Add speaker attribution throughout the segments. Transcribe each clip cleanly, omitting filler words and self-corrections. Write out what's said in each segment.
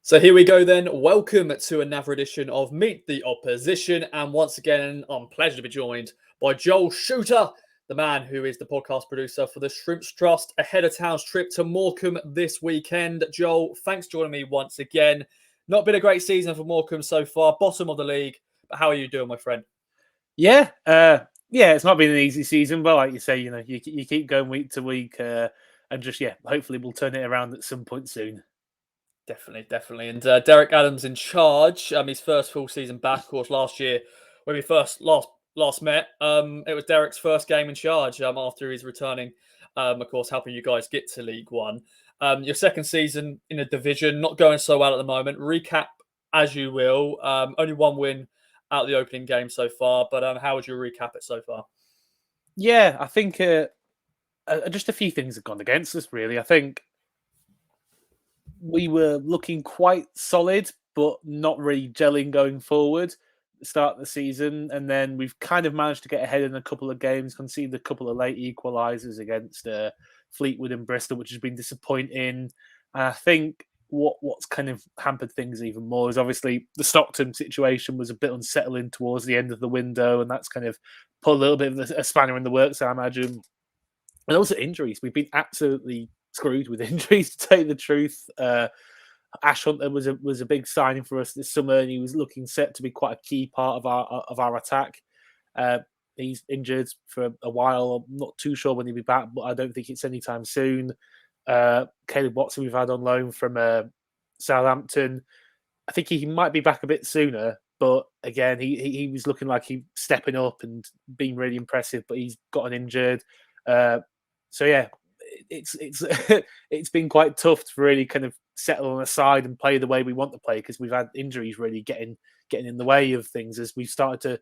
Speaker 1: So here we go then. Welcome to another edition of Meet the Opposition. And once again, I'm pleased to be joined by Joel Shooter, the man who is the podcast producer for the Shrimps Trust, ahead of town's trip to Morecambe this weekend. Joel, thanks for joining me once again. Not been a great season for Morecambe so far, bottom of the league. But how are you doing, my friend?
Speaker 2: Yeah, it's not been an easy season, but like you say, you keep going week to week, and hopefully we'll turn it around at some point soon.
Speaker 1: Definitely. And Derek Adams in charge. His first full season back, of course, last year when we last met. It was Derek's first game in charge after his returning, of course, helping you guys get to League One. Your second season in a division, not going so well at the moment. Recap as you will. Only one win out of the opening game so far, but how would you recap it so far?
Speaker 2: Yeah, I think just a few things have gone against us, really. I think we were looking quite solid, but not really gelling going forward at the start of the season. And then we've kind of managed to get ahead in a couple of games, conceded a couple of late equalisers against Fleetwood and Bristol, which has been disappointing. And I think what's kind of hampered things even more is obviously the Stockton situation was a bit unsettling towards the end of the window, and that's kind of put a little bit of a spanner in the works, I imagine. And also injuries. We've been absolutely screwed with injuries, to tell you the truth. Ash Hunter was a big signing for us this summer, and he was looking set to be quite a key part of our attack. He's injured for a while. I'm not too sure when he'll be back, but I don't think it's anytime soon. Caleb Watson we've had on loan from Southampton. I think he might be back a bit sooner, but again, he was looking like he stepping up and being really impressive, but he's gotten injured. So yeah, it's it's been quite tough to really kind of settle on a side and play the way we want to play because we've had injuries really getting in the way of things as we've started to.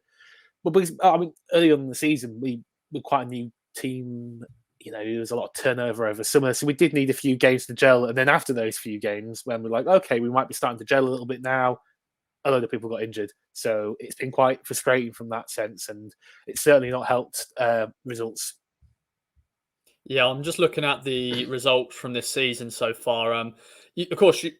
Speaker 2: Well, because I mean, early on in the season, we were quite a new team. There was a lot of turnover over summer, so we did need a few games to gel. And then after those few games, when we're like, okay, we might be starting to gel a little bit now, a load of people got injured. So it's been quite frustrating from that sense, and it's certainly not helped results.
Speaker 1: Yeah, I'm just looking at the results from this season so far. Of course, you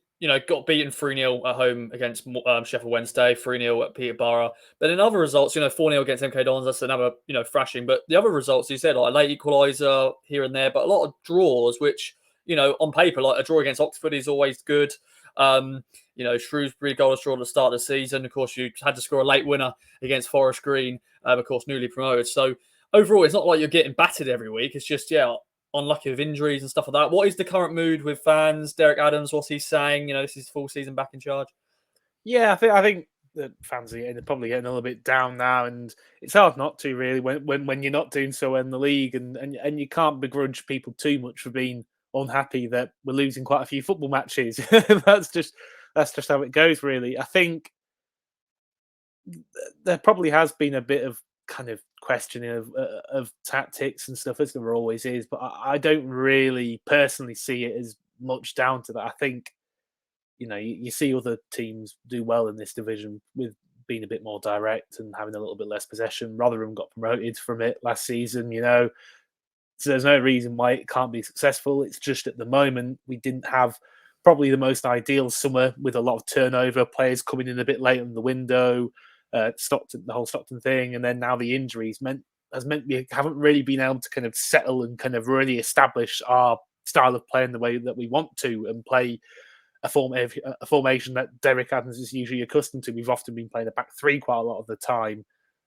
Speaker 1: got beaten 3-0 at home against Sheffield Wednesday, 3-0 at Peterborough. But in other results, 4-0 against MK Dons, that's another, thrashing. But the other results, you said, like a late equaliser here and there, but a lot of draws, which, on paper, like a draw against Oxford is always good. Shrewsbury got a draw at the start of the season. Of course, you had to score a late winner against Forest Green, of course, newly promoted. So, overall, it's not like you're getting battered every week. It's just, unlucky with injuries and stuff like that. What is the current mood with fans? Derek Adams, what's he saying? This is full season back in charge.
Speaker 2: Yeah, I think the fans are probably getting a little bit down now, and it's hard not to really when you're not doing so well in the league, and you can't begrudge people too much for being unhappy that we're losing quite a few football matches. that's just how it goes, really. I think there probably has been a bit of kind of questioning of tactics and stuff, as there always is, but I don't really personally see it as much down to that. I think you see other teams do well in this division with being a bit more direct and having a little bit less possession. Rotherham got promoted from it last season, so there's no reason why it can't be successful. It's just at the moment we didn't have probably the most ideal summer with a lot of turnover, players coming in a bit late in the window, Stockton, the whole Stockton thing, and then now the injuries has meant we haven't really been able to kind of settle and kind of really establish our style of play in the way that we want to and play a formation that Derek Adams is usually accustomed to. We've often been playing a back three quite a lot of the time.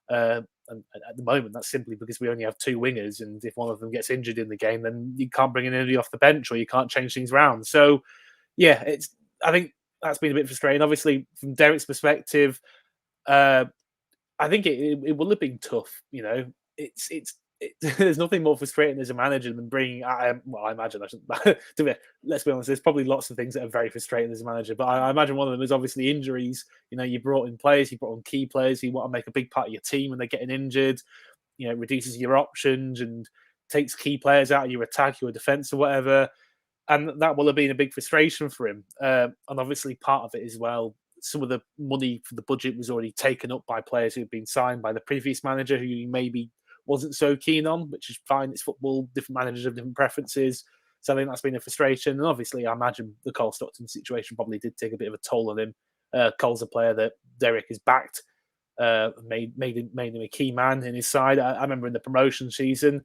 Speaker 2: And at the moment, that's simply because we only have two wingers, and if one of them gets injured in the game, then you can't bring in anybody off the bench or you can't change things around. So, yeah, I think that's been a bit frustrating. Obviously, from Derek's perspective, I think it will have been tough. There's nothing more frustrating as a manager than bringing. I imagine let's be honest. There's probably lots of things that are very frustrating as a manager, but I imagine one of them is obviously injuries. You brought in players, you brought in key players. You want to make a big part of your team, and they're getting injured. It reduces your options and takes key players out of your attack, your defense, or whatever. And that will have been a big frustration for him. And obviously, part of it as well. Some of the money for the budget was already taken up by players who had been signed by the previous manager, who maybe wasn't so keen on, which is fine. It's football. Different managers have different preferences. So I think that's been a frustration. And obviously, I imagine the Cole Stockton situation probably did take a bit of a toll on him. Cole's a player that Derek has backed, made him a key man in his side. I remember in the promotion season,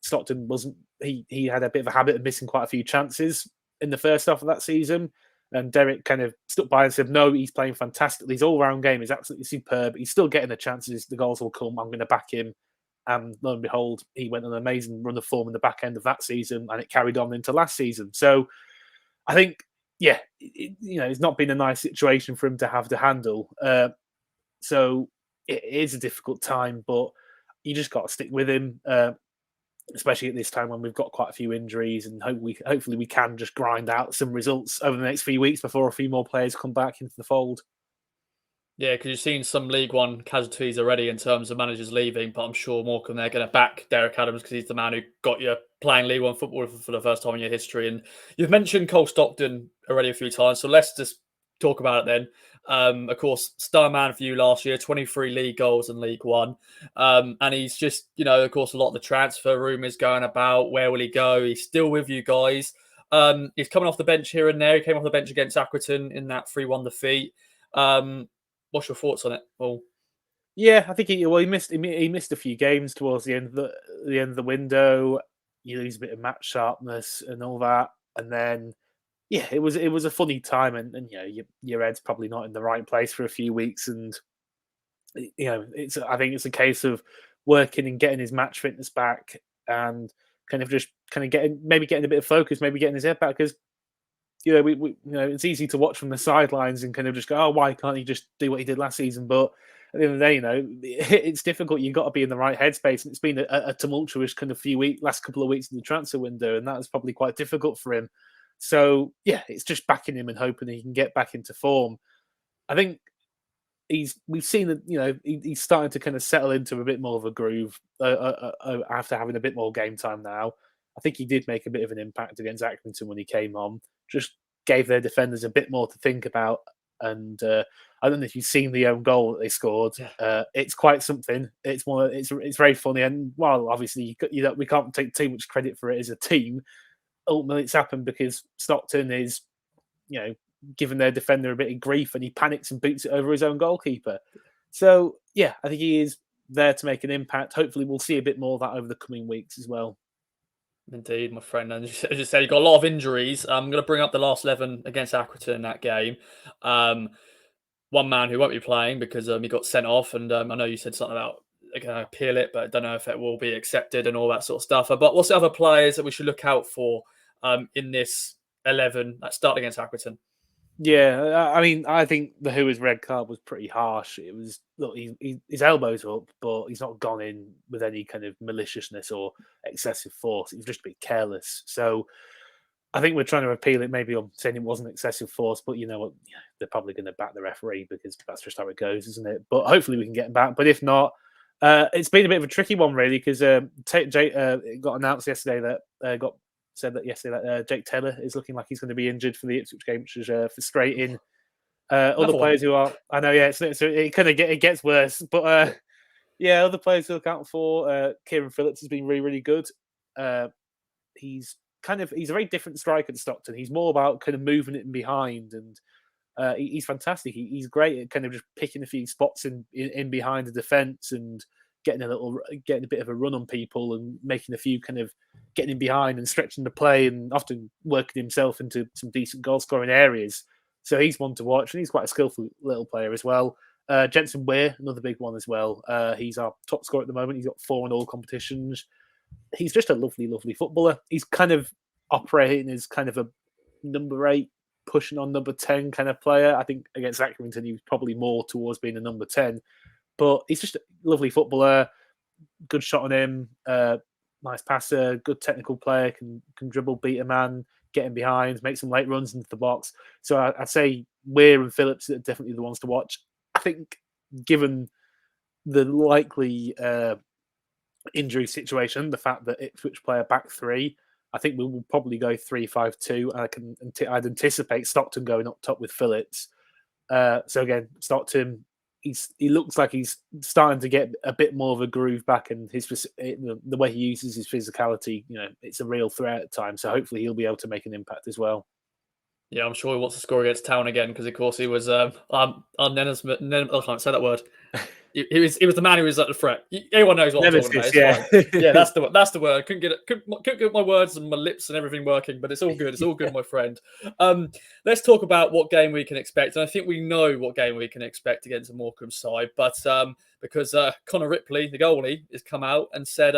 Speaker 2: Stockton wasn't. He had a bit of a habit of missing quite a few chances in the first half of that season. And Derek kind of stuck by and said, no, he's playing fantastically. His all-round game is absolutely superb. He's still getting the chances. The goals will come. I'm going to back him. And lo and behold, he went on an amazing run of form in the back end of that season, and it carried on into last season. So I think, yeah, it's not been a nice situation for him to have to handle. So it is a difficult time, but you just got to stick with him. Especially at this time when we've got quite a few injuries, and hopefully we can just grind out some results over the next few weeks before a few more players come back into the fold.
Speaker 1: Yeah, because you've seen some League One casualties already in terms of managers leaving, but I'm sure Morecambe, they're going to back Derek Adams because he's the man who got you playing League One football for the first time in your history. And you've mentioned Cole Stockton already a few times, so let's just talk about it then. Of course, star man for you last year, 23 league goals in League One. And he's just, of course, a lot of the transfer rumours going about. Where will he go? He's still with you guys. He's coming off the bench here and there. He came off the bench against Accrington in that 3-1 defeat. What's your thoughts on it, Paul?
Speaker 2: Yeah, I think he missed a few games towards the end of the window. You lose a bit of match sharpness and all that, and then yeah, it was a funny time, and your head's probably not in the right place for a few weeks, and I think it's a case of working and getting his match fitness back, and kind of getting a bit of focus, maybe getting his head back, because it's easy to watch from the sidelines and kind of just go, oh, why can't he just do what he did last season? But at the end of the day, it's difficult. You've got to be in the right headspace. And it's been a tumultuous kind of last couple of weeks in the transfer window, and that was probably quite difficult for him. So yeah, it's just backing him and hoping he can get back into form. I think we've seen that he's starting to kind of settle into a bit more of a groove after having a bit more game time now. I think he did make a bit of an impact against Accrington when he came on. Just gave their defenders a bit more to think about. And I don't know if you've seen the own goal that they scored. It's quite something. It's very funny. And while obviously we can't take too much credit for it as a team, ultimately it's happened because Stockton is, giving their defender a bit of grief, and he panics and boots it over his own goalkeeper. So yeah, I think he is there to make an impact. Hopefully, we'll see a bit more of that over the coming weeks as well.
Speaker 1: Indeed, my friend. And as you said, you've got a lot of injuries. I'm going to bring up the last 11 against Accrington in that game. One man who won't be playing because he got sent off. And I know you said something about appeal it, but I don't know if it will be accepted and all that sort of stuff. But what's the other players that we should look out for in this 11 that start against Accrington?
Speaker 2: Yeah, I mean, I think the Who's red card was pretty harsh. It was, look, his elbow's up, but he's not gone in with any kind of maliciousness or excessive force. He was just a bit careless. So I think we're trying to appeal it. Maybe I'm saying it wasn't excessive force, but you know what? Yeah, they're probably going to back the referee because that's just how it goes, isn't it? But hopefully we can get him back. But if not, it's been a bit of a tricky one, really, because it got announced yesterday that said that yesterday that Jake Taylor is looking like he's going to be injured for the Ipswich game, which is frustrating. Other players who are, I know, yeah, so it kind of gets worse, but yeah, other players to look out for. Kieran Phillips has been really, really good. He's a very different striker to Stockton. He's more about kind of moving it in behind, and he's fantastic. He's great at kind of just picking a few spots in behind the defence and getting a bit of a run on people and making a few kind of getting in behind and stretching the play and often working himself into some decent goal scoring areas. So he's one to watch, and he's quite a skillful little player as well. Jensen Weir, another big one as well. He's our top scorer at the moment. He's got 4 in all competitions. He's just a lovely, lovely footballer. He's kind of operating as kind of a number 8, pushing on number 10 kind of player. I think against Accrington, he was probably more towards being a number 10. But he's just a lovely footballer, good shot on him, nice passer, good technical player, can dribble, beat a man, get in behind, make some late runs into the box. So I'd say Weir and Phillips are definitely the ones to watch. I think given the likely injury situation, the fact that Ipswich play a back 3, I think we will probably go 3-5-2. I'd anticipate Stockton going up top with Phillips. So again, Stockton, he looks like he's starting to get a bit more of a groove back, and the way he uses his physicality, it's a real threat at times. So hopefully he'll be able to make an impact as well.
Speaker 1: Yeah, I'm sure he wants to score against Town again because, of course, he was I can't say that word. He was the man who was at the threat. Everyone knows what I'm talking about. It's fine. Yeah, that's the word. I couldn't get my words and my lips and everything working, but it's all good. It's all good, my friend. Let's talk about what game we can expect, and I think we know what game we can expect against the Morecambe side. But because Connor Ripley, the goalie, has come out and said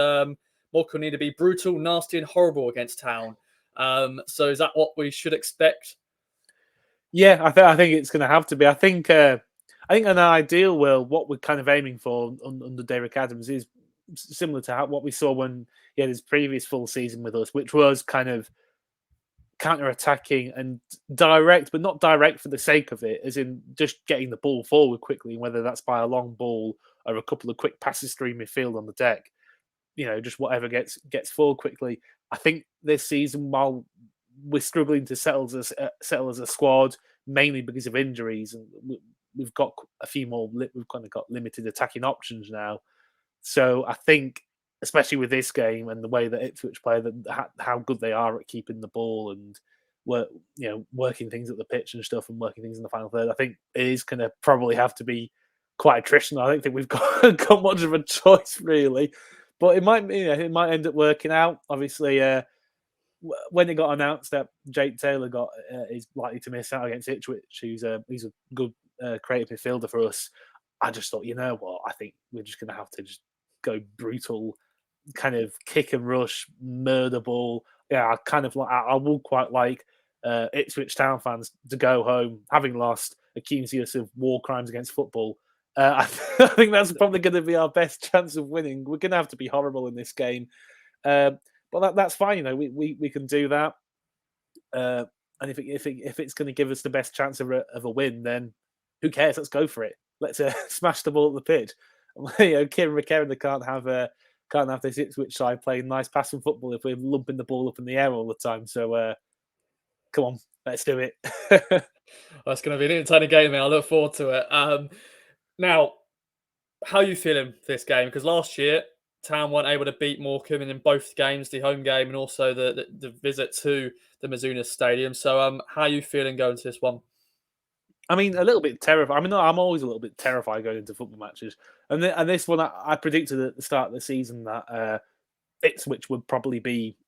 Speaker 1: Morecambe need to be brutal, nasty, and horrible against Town. So is that what we should expect?
Speaker 2: Yeah, I think it's going to have to be. I think in an ideal world, what we're kind of aiming for under Derek Adams is similar to what we saw when he had his previous full season with us, which was kind of counter-attacking and direct, but not direct for the sake of it, as in just getting the ball forward quickly, whether that's by a long ball or a couple of quick passes through midfield on the deck. Just whatever gets forward quickly. I think this season, while we're struggling to settle as a squad, mainly because of injuries, and we've got a few more. We've kind of got limited attacking options now. So I think, especially with this game and the way that Ipswich play, how good they are at keeping the ball and working things at the pitch and stuff, and working things in the final third, I think it is going to probably have to be quite attritional. I don't think we've got much of a choice really, but it might end up working out. Obviously, when it got announced that Jake Taylor is likely to miss out against Ipswich, he's a good creative midfielder for us, I just thought, you know what, I think we're just going to have to just go brutal, kind of kick and rush, murder ball. Yeah, I would quite like Ipswich Town fans to go home having lost, accusing us of war crimes against football. I think that's probably going to be our best chance of winning. We're going to have to be horrible in this game. But that's fine, we can do that. And if it's going to give us the best chance of a win, then who cares? Let's go for it. Let's smash the ball at the pitch. Kieran McKerran can't have this Ipswich side playing nice passing football if we're lumping the ball up in the air all the time. So come on, let's do it.
Speaker 1: That's going to be an entertaining game, mate. I look forward to it. Now, how are you feeling for this game? Because last year, Town weren't able to beat Morecambe in both games, the home game and also the visit to the Mizunas Stadium. So, how are you feeling going to this one?
Speaker 2: I mean, a little bit terrified. I mean, I'm always a little bit terrified going into football matches. And this one, I predicted at the start of the season that Ipswich would probably be,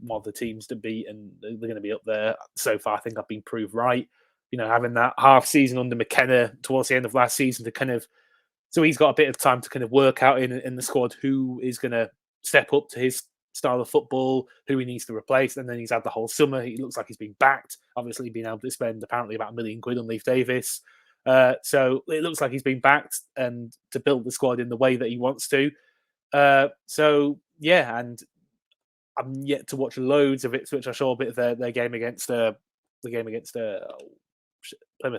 Speaker 2: one of the teams to beat, and they're going to be up there. So far, I think I've been proved right. Having that half season under McKenna towards the end of last season to kind of, so he's got a bit of time to kind of work out in the squad who is going to step up to his style of football, who he needs to replace. And then he's had the whole summer. He looks like he's been backed, obviously being able to spend apparently about £1 million on Leif Davis. So it looks like he's been backed and to build the squad in the way that he wants to. So yeah, and I'm yet to watch loads of Ipswich. I saw a bit of their game against Plymouth.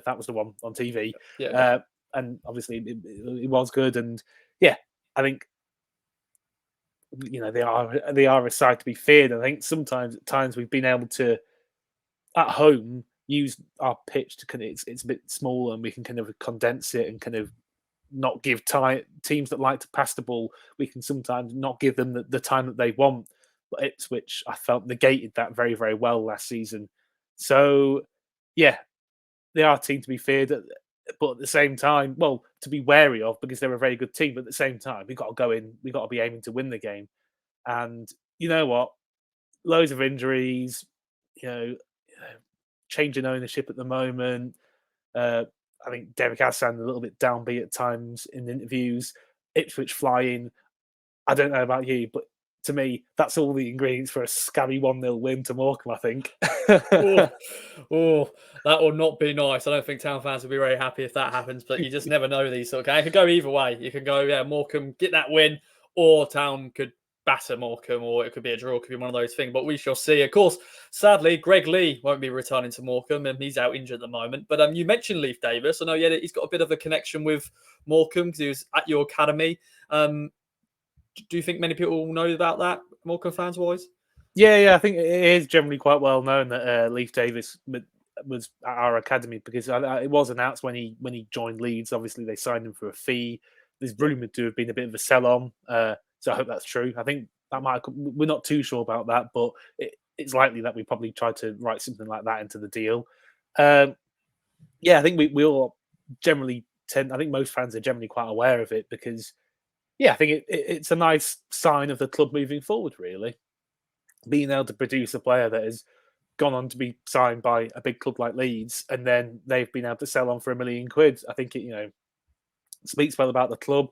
Speaker 2: That was the one on TV.
Speaker 1: Yeah.
Speaker 2: And obviously it was good. And yeah, I think they are a side to be feared. I think at times we've been able to at home use our pitch to kind of it's a bit smaller and we can kind of condense it and kind of not give teams that like to pass the ball. We can sometimes not give them the time that they want. But Ipswich, I felt, negated that very, very well last season. So yeah, they are a team to be feared. But at the same time, well, to be wary of because they're a very good team. But at the same time, we've got to go in. We've got to be aiming to win the game. And you know what? Loads of injuries. Changing ownership at the moment. I think Derek has sounded a little bit downbeat at times in interviews. Ipswich flying. I don't know about you, but to me, that's all the ingredients for a scabby 1-0 win to Morecambe, I think.
Speaker 1: Oh, that would not be nice. I don't think Town fans would be very happy if that happens, but you just never know these sort of games. It could go either way. You can go, Morecambe, get that win, or Town could batter Morecambe, or it could be a draw, it could be one of those things, but we shall see. Of course, sadly, Greg Lee won't be returning to Morecambe, and he's out injured at the moment. But you mentioned Leif Davis. I know he's got a bit of a connection with Morecambe because he was at your academy. Do you think many people know about that, Morecambe fans wise?
Speaker 2: Yeah, I think it is generally quite well known that Leif Davis was at our academy, because it was announced when he joined Leeds. Obviously, they signed him for a fee. There's rumored to have been a bit of a sell-on, so I hope that's true. I think that might. We're not too sure about that, but it's likely that we probably tried to write something like that into the deal. Yeah, I think we all generally tend. I think most fans are generally quite aware of it, because yeah, I think it's a nice sign of the club moving forward. Really, being able to produce a player that has gone on to be signed by a big club like Leeds, and then they've been able to sell on for £1 million. I think it speaks well about the club.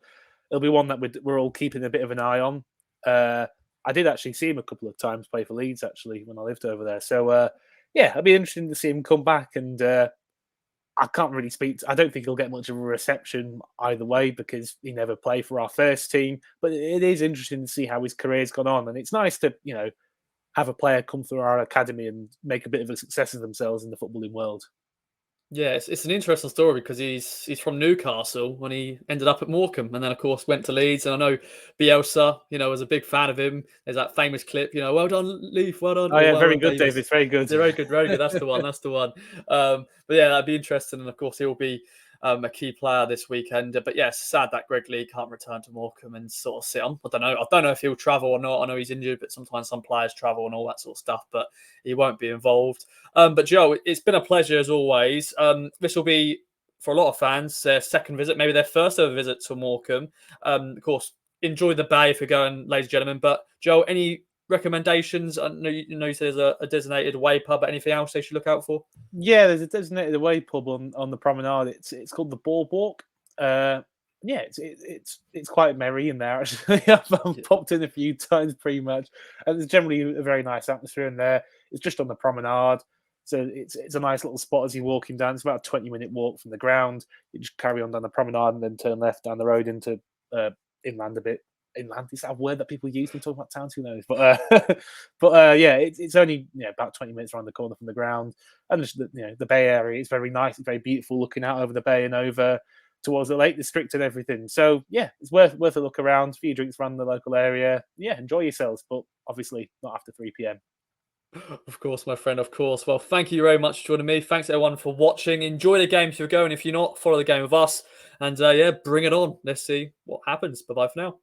Speaker 2: It'll be one that we're all keeping a bit of an eye on. I did actually see him a couple of times play for Leeds, actually, when I lived over there. So yeah, it'll be interesting to see him come back. And I can't really speak. I don't think he'll get much of a reception either way, because he never played for our first team. But it is interesting to see how his career's gone on, and it's nice to have a player come through our academy and make a bit of a success of themselves in the footballing world.
Speaker 1: Yeah, it's an interesting story, because he's from Newcastle when he ended up at Morecambe, and then of course went to Leeds. And I know Bielsa, was a big fan of him. There's that famous clip, well done, Leaf, well done,
Speaker 2: Oh
Speaker 1: or
Speaker 2: yeah,
Speaker 1: well
Speaker 2: very
Speaker 1: done,
Speaker 2: good,
Speaker 1: Davis.
Speaker 2: David. Very good.
Speaker 1: Very good, very good. That's the one. That's the one. But yeah, that'd be interesting, and of course he'll be a key player this weekend. But yeah, it's sad that Greg Lee can't return to Morecambe and sort of sit on. I don't know if he'll travel or not. I know he's injured, but sometimes some players travel and all that sort of stuff. But he won't be involved. But Joe, it's been a pleasure as always. This will be, for a lot of fans, their second visit, maybe their first ever visit to Morecambe. Of course, enjoy the bay if you're going, ladies and gentlemen. But Joe, any recommendations? I know you said there's a designated away pub, but anything else they should look out for?
Speaker 2: Yeah, there's a designated away pub on the promenade. It's called the Boardwalk. Yeah, it's quite merry in there, actually. I've popped in a few times, pretty much, and there's generally a very nice atmosphere in there. It's just on the promenade, so it's a nice little spot as you're walking down. It's about a 20-minute walk from the ground. You just carry on down the promenade and then turn left down the road into inland a bit. Inland, is that a word that people use when talking about towns? Who knows? But yeah, it's only about 20 minutes around the corner from the ground, and just the Bay Area is very nice. It's very beautiful, looking out over the bay and over towards the Lake District and everything. So yeah, it's worth a look around. A few drinks around the local area. Yeah, enjoy yourselves, but obviously not after 3 p.m.
Speaker 1: Of course, my friend, of course. Well, thank you very much for joining me. Thanks everyone for watching. Enjoy the game if you're going. If you're not, follow the game with us. And yeah, bring it on. Let's see what happens. Bye-bye for now.